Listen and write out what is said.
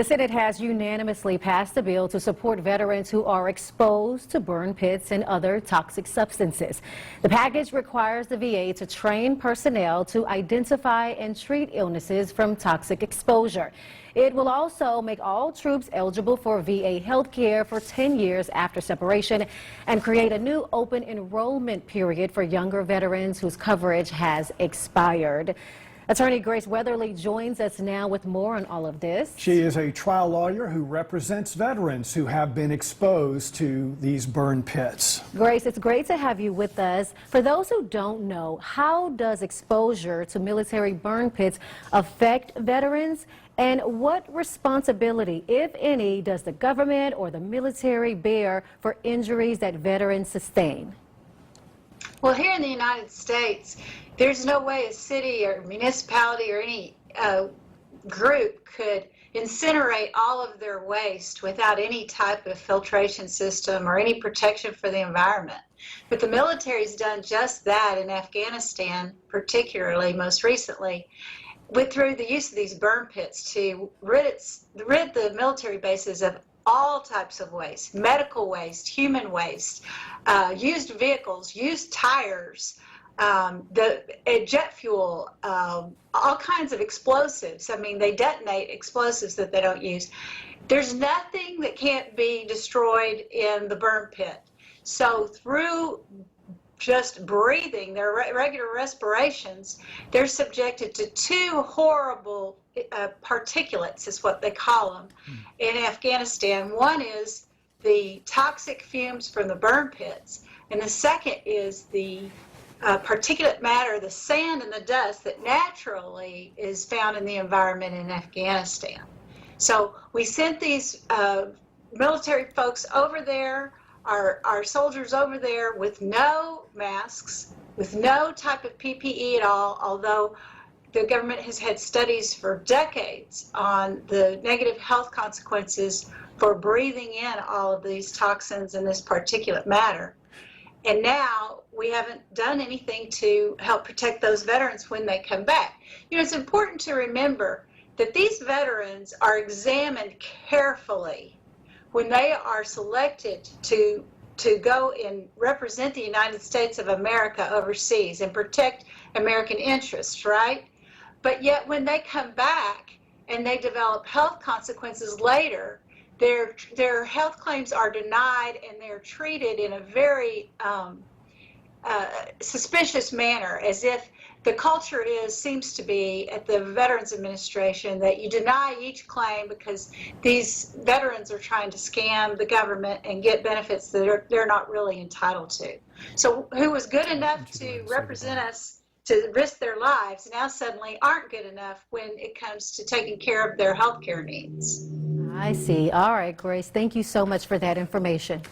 The Senate has unanimously passed a bill to support veterans who are exposed to burn pits and other toxic substances. The package requires the VA to train personnel to identify and treat illnesses from toxic exposure. It will also make all troops eligible for VA health care for 10 years after separation and create a new open enrollment period for younger veterans whose coverage has expired. Attorney Grace Weatherly joins us now with more on all of this. She is a trial lawyer who represents veterans who have been exposed to these burn pits. Grace, it's great to have you with us. For those who don't know, how does exposure to military burn pits affect veterans? And what responsibility, if any, does the government or the military bear for injuries that veterans sustain? Well, here in the United States, there's no way a city or municipality or any group could incinerate all of their waste without any type of filtration system or any protection for the environment. But the military's done just that in Afghanistan, particularly most recently, through the use of these burn pits to rid the military bases of all types of waste: medical waste, human waste, used vehicles, used tires, jet fuel, all kinds of explosives. I mean, they detonate explosives that they don't use. There's nothing that can't be destroyed in the burn pit. So through just breathing, their regular respirations, they're subjected to two horrible particulates, is what they call them, in Afghanistan. One is the toxic fumes from the burn pits, and the second is the particulate matter, the sand and the dust that naturally is found in the environment in Afghanistan. So we sent these military folks over there, our soldiers over there, with no masks, with no type of PPE at all, although the government has had studies for decades on the negative health consequences for breathing in all of these toxins and this particulate matter. And now we haven't done anything to help protect those veterans when they come back. You know, it's important to remember that these veterans are examined carefully when they are selected to go and represent the United States of America overseas and protect American interests, right? But yet when they come back and they develop health consequences later, their health claims are denied and they're treated in a very suspicious manner, as if the culture seems to be at the Veterans Administration that you deny each claim because these veterans are trying to scam the government and get benefits that they're not really entitled to. So who was good enough to represent us to risk their lives now suddenly aren't good enough when it comes to taking care of their health care needs. I see. All right, Grace, thank you so much for that information.